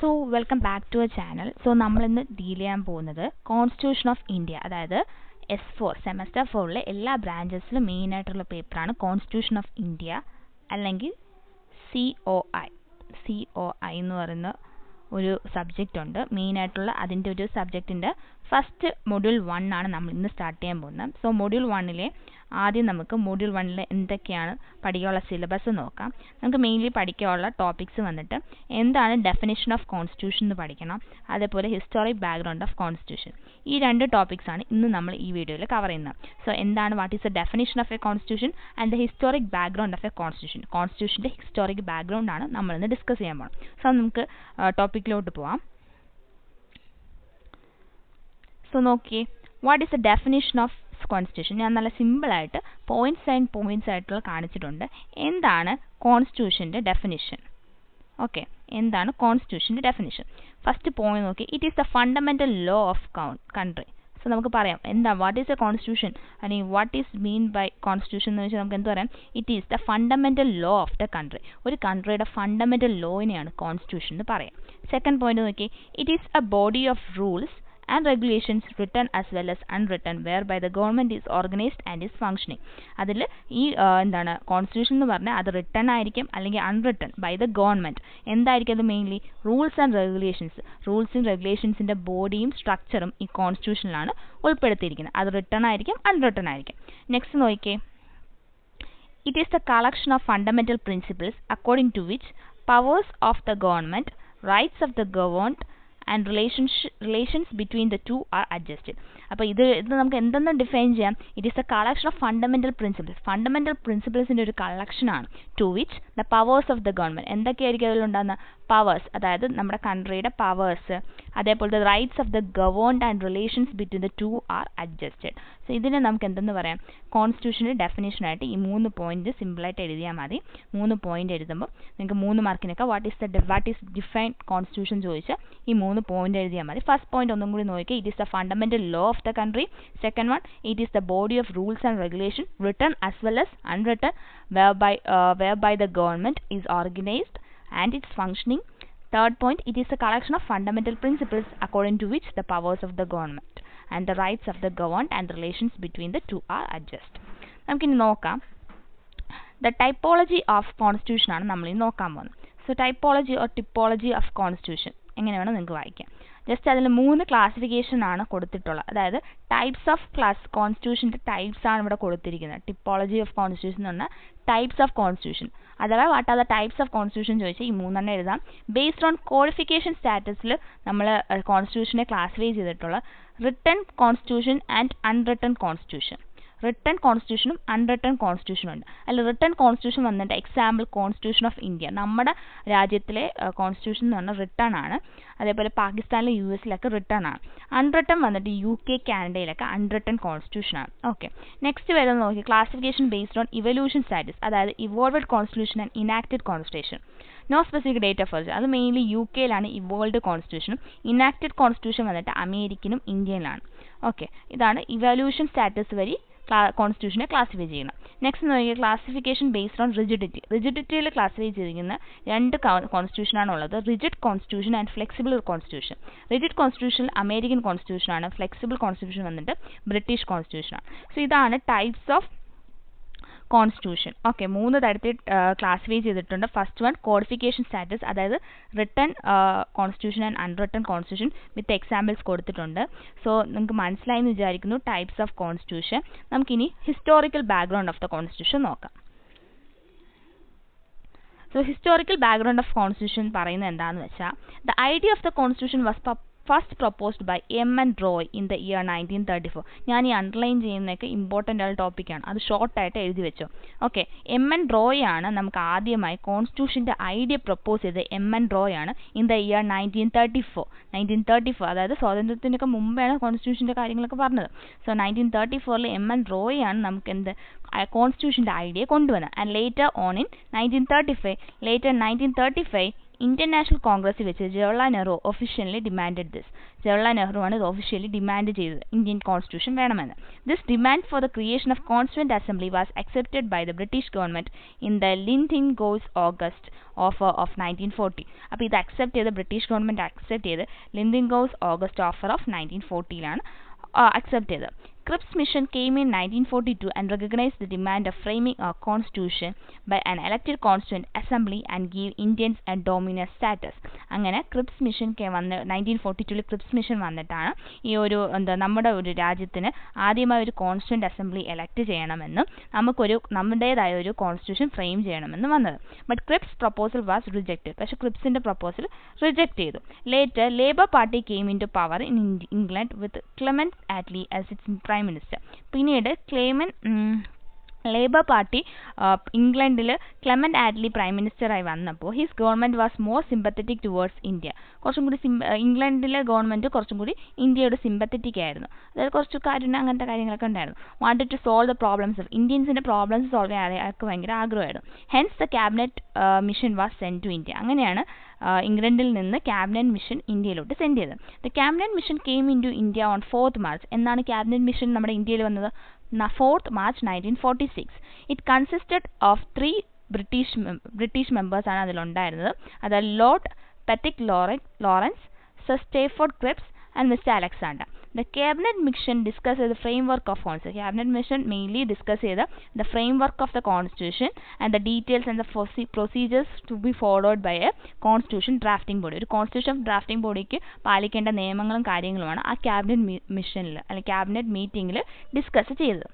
So welcome back to our channel. So നമ്മൾ ഇന്ന് deal ചെയ്യാൻ പോകുന്നത് കോൺസ്റ്റിറ്റ്യൂഷൻ ഓഫ് ഇന്ത്യ, അതായത് S4 സെമസ്റ്റർ 4ലെ എല്ലാ ബ്രാഞ്ചസിലും മെയിൻ ആയിട്ടുള്ള പേപ്പറാണ് കോൺസ്റ്റിറ്റ്യൂഷൻ ഓഫ് ഇന്ത്യ, അല്ലെങ്കിൽ COI എന്ന് പറയുന്ന ഒരു സബ്ജക്റ്റ് ഉണ്ട്. മെയിൻ ആയിട്ടുള്ള അതിൻ്റെ ഒരു സബ്ജക്റ്റിൻ്റെ ഫസ്റ്റ് മൊഡ്യൂൾ 1 ആണ് നമ്മൾ ഇന്ന് സ്റ്റാർട്ട് ചെയ്യാൻ പോകുന്നത്. സോ മൊഡ്യൂൾ 1ലെ ആദ്യം നമുക്ക് മൊഡ്യൂൾ 1ൽ എന്തൊക്കെയാണ് പഠിക്കാനുള്ള സിലബസ് നോക്കാം. നമുക്ക് മെയിൻലി പഠിക്കാനുള്ള ടോപ്പിക്സ് വന്നിട്ട് എന്താണ് ഡെഫിനിഷൻ ഓഫ് കോൺസ്റ്റിറ്റ്യൂഷൻ എന്ന് പഠിക്കണം, അതേപോലെ ഹിസ്റ്റോറിക് ബാക്ക്ഗ്രൗണ്ട് ഓഫ് കോൺസ്റ്റിറ്റ്യൂഷൻ. ഈ രണ്ട് ടോപ്പിക്സ് ആണ് ഇന്ന് നമ്മൾ ഈ വീഡിയോയിൽ കവർ ചെയ്യുന്നത്. സോ എന്താണ് what is the definition of a constitution and the historic background of a constitution. കോൺസ്റ്റിറ്റ്യൂഷൻ്റെ ഹിസ്റ്റോറിക് ബാക്ക്ഗ്രൗണ്ട് ആണ് നമ്മൾ ഇന്ന് ഡിസ്കസ് ചെയ്യാൻ പോകുന്നത്. സോ നമുക്ക് ടോപ്പിക്കിലോട്ട് പോവാം. സോ നോക്കിയേ, what is the definition of constitution. ഞാൻ നല്ല സിമ്പിളായിട്ട് പോയിന്റ്സ് ആയിട്ടുള്ള കാണിച്ചിട്ടുണ്ട്. എന്താണ് കോൺസ്റ്റിറ്റ്യൂഷൻ്റെ ഡെഫിനിഷൻ? ഓക്കെ, എന്താണ് കോൺസ്റ്റിറ്റ്യൂഷൻ്റെ ഡെഫിനിഷൻ? ഫസ്റ്റ് പോയിന്റ് നോക്കി, it is the fundamental law of country. So നമുക്ക് പറയാം എന്താ വാട്ട് ഈസ് എ കോൺസ്റ്റിറ്റ്യൂഷൻ, അല്ലെങ്കിൽ what is mean by constitution എന്ന് വെച്ചാൽ നമുക്ക് എന്ത് പറയാം? It is the fundamental law of the country. ഒരു കൺട്രിയുടെ ഫണ്ടമെന്റൽ ലോയിനെയാണ് കോൺസ്റ്റിറ്റ്യൂഷൻ എന്ന് പറയാം. സെക്കൻഡ് പോയിന്റ് നോക്കി, it is a body of rules and regulations written as well as unwritten whereby the government is organized and is functioning. അതിൽ ഈ എന്താണ് constitution എന്ന് പറഞ്ഞാൽ അത് റിട്ടൺ ആയിരിക്കും അല്ലെങ്കിൽ അൺറിട്ടൺ ബൈ ദ ഗവൺമെൻറ്. എന്തായിരിക്കും അത്? Mainly rules and regulations. Rules and റെഗുലേഷൻസിൻ്റെ ബോഡിയും സ്ട്രക്ചറും ഈ കോൺസ്റ്റിറ്റ്യൂഷനിലാണ് ഉൾപ്പെടുത്തിയിരിക്കുന്നത്. അത് റിട്ടൺ ആയിരിക്കും, അൺറിട്ടൺ ആയിരിക്കും. നെക്സ്റ്റ് നോക്കിയേ, it is the collection of fundamental principles according to which powers of the government, rights of the governed and relations between the two are adjusted. അപ്പോൾ ഇത് നമുക്ക് എന്തെന്ന് ഡിഫൈൻ ചെയ്യാം? It is the collection of fundamental principles. Fundamental പ്രിൻസിപ്പിൾസിൻ്റെ ഒരു കളക്ഷനാണ്. To which the powers of the government. എന്തൊക്കെയായിരിക്കും അതിലുണ്ടാകുന്ന പവേഴ്സ്? അതായത് നമ്മുടെ കൺട്രിയുടെ പവേഴ്സ്, അതേപോലെ rights of the governed and relations between the two are adjusted. So ഇതിനെ നമുക്ക് എന്തെന്ന് പറയാം? കോൺസ്റ്റിറ്റ്യൂഷൻ്റെ ഡെഫിനേഷനായിട്ട് ഈ 3 പോയിന്റ് സിമ്പിളായിട്ട് എഴുതിയാൽ മതി. 3 പോയിന്റ് എഴുതുമ്പോൾ നിങ്ങൾക്ക് 3 മാർക്കിനൊക്കെ വാട്ട് ഈസ് ഡിഫൈൻ കോൺസ്റ്റിറ്റ്യൂഷൻ ചോദിച്ചാൽ ഈ 3 പോയിന്റ് എഴുതിയാൽ മതി. ഫസ്റ്റ് പോയിന്റ് ഒന്നും കൂടി നോക്കിയാൽ, it is the fundamental law of the country. Second one, it is the body of rules and regulation written as well as unwritten whereby the government is organized and its functioning. Third point, it is a collection of fundamental principles according to which the powers of the government and the rights of the governed and relations between the two are adjusted. നമുക്കിനി നോക്കാം. The typology of constitution ആണ് നമ്മളിനി നോക്കാൻ പോകുന്നത്. So typology or typology of constitution എങ്ങനെ വേണം നിങ്ങൾക്ക് വായിക്കാം. ജസ്റ്റ് അതിൽ 3 ക്ലാസിഫിക്കേഷൻ ആണ് കൊടുത്തിട്ടുള്ളത്. അതായത് ടൈപ്സ് ഓഫ് കോൺസ്റ്റിറ്റ്യൂഷൻ്റെ ടൈപ്സ് ആണ് ഇവിടെ കൊടുത്തിരിക്കുന്നത്. ടിപ്പോളജി ഓഫ് കോൺസ്റ്റിറ്റ്യൂഷൻ എന്ന് പറഞ്ഞാൽ ടൈപ്സ് ഓഫ് കോൺസ്റ്റിറ്റ്യൂഷൻ. അഥവാ what are the types of constitution ചോദിച്ചാൽ ഈ 3 എഴുതാം. ബേസ്ഡ് ഓൺ കോഡിഫിക്കേഷൻ സ്റ്റാറ്റസിൽ നമ്മൾ കോൺസ്റ്റിറ്റ്യൂഷനെ ക്ലാസിഫൈ ചെയ്തിട്ടുള്ള written constitution and unwritten constitution. Written കോൺസ്റ്റിറ്റ്യൂഷനും അൺറിട്ടൺ കോൺസ്റ്റിറ്റ്യൂഷനും ഉണ്ട്. അല്ല, റിട്ടൺ കോൺസ്റ്റിറ്റ്യൂഷൻ വന്നിട്ട് എക്സാമ്പിൾ കോൺസ്റ്റിറ്റ്യൂഷൻ ഓഫ് ഇന്ത്യ. നമ്മുടെ രാജ്യത്തിലെ കോൺസ്റ്റിറ്റ്യൂഷൻ എന്ന് പറഞ്ഞാൽ റിട്ടൺ ആണ്. അതേപോലെ പാകിസ്ഥാനിലെ US-ലൊക്കെ റിട്ടൺ ആണ്. അൺറിട്ടൺ വന്നിട്ട് UK, കാനഡയിലൊക്കെ അൺറിട്ടൺ കോൺസ്റ്റിറ്റ്യൂഷൻ ആണ്. ഓക്കെ, നെക്സ്റ്റ് വരുന്നത് നോക്കി, classification based on evolution status. അതായത് evolved constitution and enacted constitution. No specific date of birth. അത് മെയിൻലി UK-യിലാണ് ഇവോൾവ്ഡ് കോൺസ്റ്റിറ്റ്യൂഷനും ഇനാക്റ്റഡ് കോൺസ്റ്റിറ്റ്യൂഷൻ വന്നിട്ട് അമേരിക്കനും ഇന്ത്യയിലാണ്. ഓക്കെ, ഇതാണ് ഇവല്യൂഷൻ സ്റ്റാറ്റസ് വഴി കോൺസ്റ്റിറ്റ്യൂഷനെ ക്ലാസിഫൈ ചെയ്യണം. നെക്സ്റ്റ് നോക്കിയാൽ ക്ലാസിഫിക്കേഷൻ ബേസ്ഡ് ഓൺ റിജിഡിറ്റി. റിജിഡിറ്റിയിൽ ക്ലാസിഫൈ ചെയ്തിരിക്കുന്ന 2 കോൺസ്റ്റിറ്റ്യൂഷനാണ് ഉള്ളത്, rigid constitution and flexible constitution. Rigid constitution American കോൺസ്റ്റിറ്റ്യൂഷനാണ്. ഫ്ലെക്സിബിൾ കോൺസ്റ്റിറ്റ്യൂഷൻ വന്നിട്ട് ബ്രിട്ടീഷ് കോൺസ്റ്റിറ്റ്യൂഷനാണ്. സോ ഇതാണ് ടൈപ്സ് ഓഫ് കോൺസ്റ്റിറ്റ്യൂഷൻ. ഓക്കെ, 3 തരത്തിൽ ക്ലാസിഫൈ ചെയ്തിട്ടുണ്ട്. ഫസ്റ്റ് വൺ കോഡിഫിക്കേഷൻ സ്റ്റാറ്റസ്, അതായത് written constitution and unwritten constitution with examples കൊടുത്തിട്ടുണ്ട്. സോ നിങ്ങൾക്ക് മനസ്സിലായി എന്ന് വിചാരിക്കുന്നു ടൈപ്സ് ഓഫ് കോൺസ്റ്റിറ്റ്യൂഷൻ. നമുക്കിനി historical background of the constitution നോക്കാം. So historical background of constitution പറയുന്നത് എന്താണെന്ന് വെച്ചാൽ, the idea of the constitution was first proposed by M.N. Roy in the year 1934. ഞാൻ ഈ അണ്ടർലൈൻ ചെയ്യുന്നതൊക്കെ ഇമ്പോർട്ടൻ്റ് ആയ ടോപ്പിക്കാണ്, അത് ഷോർട്ടായിട്ട് എഴുതി വെച്ചോ. Okay, M.N. റോയ് ആണ് നമുക്ക് ആദ്യമായി കോൺസ്റ്റിറ്റ്യൂഷൻ്റെ ഐഡിയ പ്രൊപ്പോസ് ചെയ്തത്. M.N. റോയ് ആണ് ഇൻ ദ ഇയർ 1934. അതായത് സ്വാതന്ത്ര്യത്തിനൊക്കെ മുമ്പാണ് കോൺസ്റ്റിറ്റ്യൂഷൻ്റെ കാര്യങ്ങളൊക്കെ പറഞ്ഞത്. So 1934 M.N. റോയ് ആണ് നമുക്ക് എന്ത് കോൺസ്റ്റിറ്റ്യൂഷൻ്റെ ഐഡിയ കൊണ്ടുവന്നത്. And later on in 1935 Indian National കോൺഗ്രസിൽ വെച്ച് Jawaharlal Nehru officially demanded this. Jawaharlal നെഹ്റുവാണ് ഇത് ഒഫീഷ്യലി ഡിമാൻഡ് ചെയ്തത്, ഇന്ത്യൻ കോൺസ്റ്റിറ്റ്യൂഷൻ വേണമെന്ന്. This demand for the creation of constituent assembly was accepted by the British government in the Linlithgow's August offer of 1940. അപ്പോൾ ഇത് accept ചെയ്ത് British government accept ചെയ്ത് Linlithgow's August offer of 1940 accept ചെയ്തത്. Cripps Mission came in 1942 and recognized the demand of framing a constitution by an elected constituent assembly and give Indians a dominant status. അങ്ങനെ Cripps mission വന്ന് 1942 Cripps mission വന്നിട്ടാണ് ഈ ഒരു നമ്മുടെ ഒരു രാജ്യത്തിന് ആദ്യമായി ഒരു കോൺസ്റ്റിറ്റ്യൂന്റ് അസംബ്ലി എലക്ട് ചെയ്യണമെന്നും നമ്മുടേതായ ഒരു കോൺസ്റ്റിറ്റ്യൂഷൻ ഫ്രെയിം ചെയ്യണമെന്നും വന്നത്. But Cripps proposal was rejected. പക്ഷേ ക്രിപ്സിന്റെ പ്രപ്പോസൽ റിജക്ട് ചെയ്തു. Later Labour party came into power in England with Clement Attlee as its prime minister. പിന്നീട് ലേബർ പാർട്ടി ഇംഗ്ലണ്ടിൽ ക്ലെമന്റ് ആറ്റ്ലി പ്രൈം മിനിസ്റ്ററായി വന്നപ്പോൾ his government was more sympathetic towards India. കുറച്ചും കൂടി ഇംഗ്ലണ്ടിലെ ഗവൺമെന്റ് കുറച്ചും കൂടി ഇന്ത്യയോട് സിമ്പത്തറ്റിക് ആയിരുന്നു. അതായത് കുറച്ച് കാര്യം അങ്ങനത്തെ കാര്യങ്ങളൊക്കെ ഉണ്ടായിരുന്നു. Wanted to solve the problems of ഇന്ത്യൻസിന്റെ പ്രോബ്ലംസ് സോൾവ് ചെയ്യാൻ അയാൾക്ക് ഭയങ്കര ആഗ്രഹമായിരുന്നു. Hence the cabinet mission was send to India. അങ്ങനെയാണ് ഇംഗ്ലണ്ടിൽ നിന്ന് ക്യാബിനറ്റ് മിഷൻ ഇന്ത്യയിലോട്ട് സെൻഡ് ചെയ്തത്. The cabinet mission came into India on 4th March. എന്നാണ് ക്യാബിനറ്റ് മിഷൻ നമ്മുടെ ഇന്ത്യയിൽ വന്നത്? 4th March 1946. It consisted of 3 British members ആണ് അതിലുണ്ടായിരുന്നത്. അത് Lord Pethick Lawrence, Sir Stafford Cripps and Mr. Alexander. The Cabinet Mission discussed the framework of Constitution. Cabinet Mission mainly discussed the framework of the Constitution and the details and the procedures to be followed by a Constitution drafting body. ഒരു Constitution drafting bodyക്ക് പാലിക്കേണ്ട നിയമങ്ങളും കാര്യങ്ങളുമാണ് ആ cabinet മിഷനിൽ അല്ലെങ്കിൽ cabinet മീറ്റിംഗിൽ discuss ചെയ്തത്.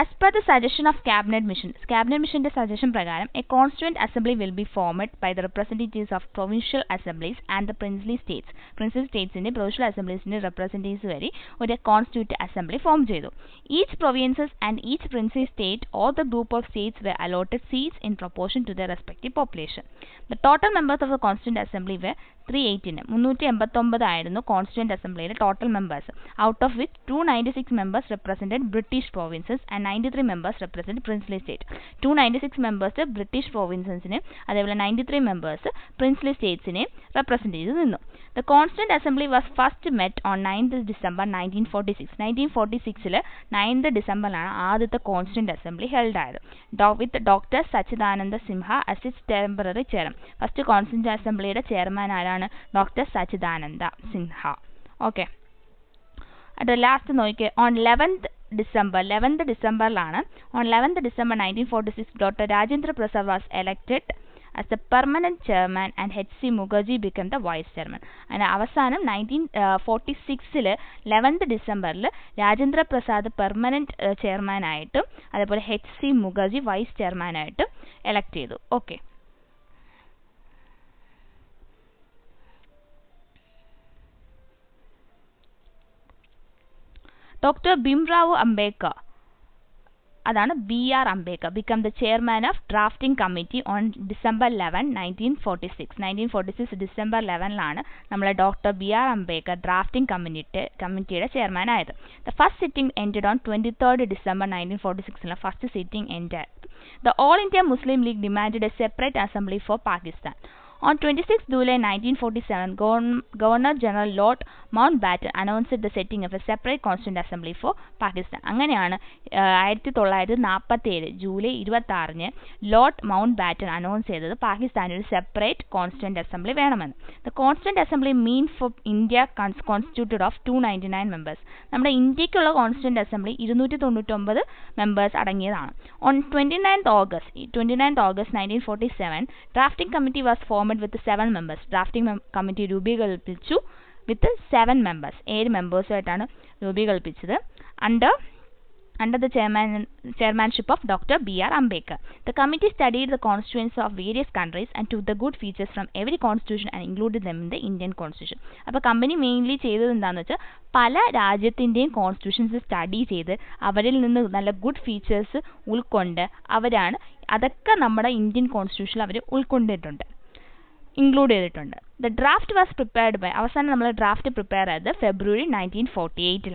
As per the suggestion of Cabinet Mission, Cabinet Mission's suggestion prakaram, a constituent assembly will be formed by the representatives of provincial assemblies and the princely states. Princely states in the provincial assemblies in the representatives veri or a constituent assembly form chedu. Each provinces and each princely state or the group of states were allotted seats in proportion to their respective population. The total members of the constituent assembly were 389 ആയിരുന്നു constituent അസംബ്ലിയിലെ total members. Out of which 296 members represented British provinces and 93 members represented princely state. 296 members British പ്രോവിൻസസിനെ അതേപോലെ 93 members princely സ്റ്റേറ്റ്സിനെ represent ചെയ്ത് നിന്നു. The Constituent Assembly was first met on 9th December 1946. 1946 9th ഡിസംബറിലാണ് ആദ്യത്തെ constituent assembly held ആയത്. With doctor Sachchidananda Sinha as its temporary chairman. First constituent അസംബ്ലിയുടെ chairman ആരാണ്? Doctor Sachchidananda Sinha. Okay, അത് last നോക്കിയേ. On 11th December 1946 Dr. Rajendra Prasad was elected as the permanent chairman and H.C. Mukherjee became the vice chairman. അങ്ങനെ അവസാനം 1946 11th December Rajendra Prasad permanent chairman ആയിട്ടും അതേപോലെ H.C. Mukherjee vice chairman ആയിട്ടും elect ചെയ്തു. Okay, doctor Bhimrao Ambedkar, അതാണ് BR Ambedkar, become the chairman of drafting committee on December 11, 1946. 1946 December 11 നമ്മളെ doctor BR Ambedkar drafting കമ്മിറ്റിയുടെ chairman ആയത്. The first sitting ended on 23rd December 1946. First sitting end. The All India Muslim League demanded a separate assembly for Pakistan. On 26 July 1947, Governor General Lord Mountbatten announced the setting of a separate Constituent Assembly for Pakistan. അങ്ങനെയാണ് 1947 July 26 Lord mount batten announce ചെയ്തത് പാകിസ്ഥാനിൽ ഒരു separate constituent assembly വേണമെന്ന്. The Constituent Assembly mean for India constituted of 299 members. നമ്മുടെ ഇന്ത്യക്കുള്ള constituent assembly 299 members അടങ്ങിയതാണ്. On 29th August 1947, drafting committee was formed with 7 members. Drafting committee രൂപീകരിച്ചു with 7 members. 7 മെമ്പേഴ്സായിട്ടാണ് രൂപീകരിച്ചത് under the chairmanship of Dr. B.R. Ambedkar. The committee studied the constitutions of various countries and took the good features from every constitution and included them in the Indian constitution. അപ്പോൾ company mainly ചെയ്തത് എന്താണെന്ന് വെച്ചാൽ പല രാജ്യത്തിൻ്റെയും constitutions study ചെയ്ത് അവരിൽ നിന്ന് നല്ല good features ഉൾക്കൊണ്ട് അതൊക്കെ നമ്മുടെ ഇന്ത്യൻ കോൺസ്റ്റിറ്റ്യൂഷനിൽ അവർ ഉൾക്കൊണ്ടിട്ടുണ്ട്. ഇൻക്ലൂഡ് ചെയ്തിട്ടുണ്ട്. The draft was prepared by അവസാനം നമ്മൾ ഡ്രാഫ്റ്റ് പ്രിപ്പയർ ചെയ്തത് February 1948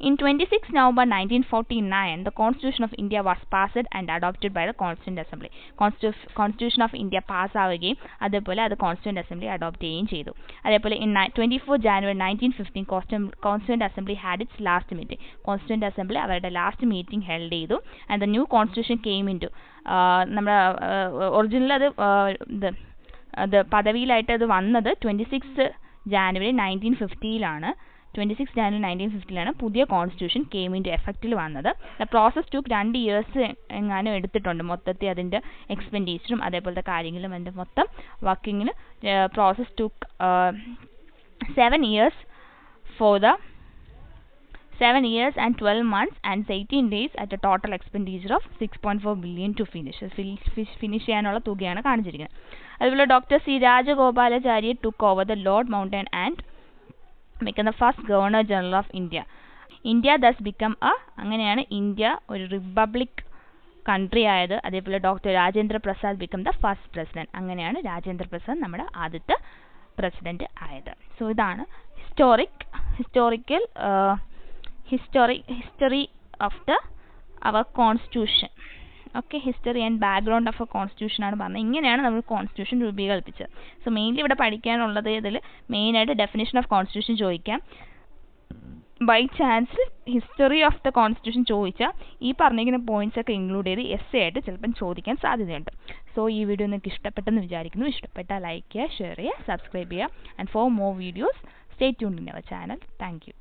in 26 November 1949 the constitution of India was passed and adopted by the constituent assembly. Constitution of India പാസ്സാവുകയും അതേപോലെ അത് കോൺസ്റ്റിറ്റ്യൂന്റ് അസംബ്ലി അഡോപ്റ്റ് ചെയ്യുകയും ചെയ്തു. അതേപോലെ 24 January 1915 constituent assembly had its last meeting. Constituent assembly അവരുടെ last meeting held ചെയ്തു. And the new constitution came into നമ്മുടെ original അത് പദവിയിലായിട്ട് അത് വന്നത് 26 January 1950 26 January 1950 പുതിയ കോൺസ്റ്റിറ്റ്യൂഷൻ കെയിം ഇൻ ടു എഫക്റ്റിൽ വന്നത്. ദ പ്രോസസ് ടു 2 years എങ്ങാനും എടുത്തിട്ടുണ്ട് മൊത്തത്തിൽ അതിൻ്റെ എക്സ്പെൻഡിച്ചറും അതേപോലത്തെ കാര്യങ്ങളും അതിൻ്റെ മൊത്തം വർക്കിങ്ങിന് process to 7 years for the 7 years and 12 months and 18 days at a total expenditure of 6.4 billion to finish. Finish ചെയ്യാനുള്ള തുകയാണ് കാണിച്ചിരിക്കുന്നത്. അതുപോലെ doctor C Rajagopalachari took over the Lord Mountbatten and became the first Governor General of India. India thus become അങ്ങനെയാണ് India ഒരു republic country ആയത്. അതേപോലെ doctor Rajendra Prasad become the first president. അങ്ങനെയാണ് രാജേന്ദ്ര പ്രസാദ് നമ്മുടെ ആദ്യത്തെ പ്രസിഡന്റ് ആയത്. സോ ഇതാണ് history of our constitution. Okay, history and background of a constitution ആണ് പറഞ്ഞത്. ഇങ്ങനെയാണ് നമ്മൾ കോൺസ്റ്റിറ്റ്യൂഷൻ രൂപീകരിപ്പിച്ചത്. സോ മെയിൻലി ഇവിടെ പഠിക്കാനുള്ളത് ഇതിൽ മെയിനായിട്ട് ഡെഫിനേഷൻ ഓഫ് കോൺസ്റ്റിറ്റ്യൂഷൻ ചോദിക്കാം. By chance history of the constitution ചോദിച്ചാൽ ഈ പറഞ്ഞിരിക്കുന്ന പോയിന്റ്സ് ഒക്കെ ഇൻക്ലൂഡ് ചെയ്ത് എസ്സേ ആയിട്ട് ചിലപ്പം ചോദിക്കാൻ സാധ്യതയുണ്ട്. സോ ഈ വീഡിയോ നിങ്ങൾക്ക് ഇഷ്ടപ്പെട്ടെന്ന് വിചാരിക്കുന്നു. ഇഷ്ടപ്പെട്ടാൽ ലൈക്ക് ചെയ്യുക, ഷെയർ ചെയ്യുക, സബ്സ്ക്രൈബ് ചെയ്യുക. And for more videos stay tuned in our channel. Thank U.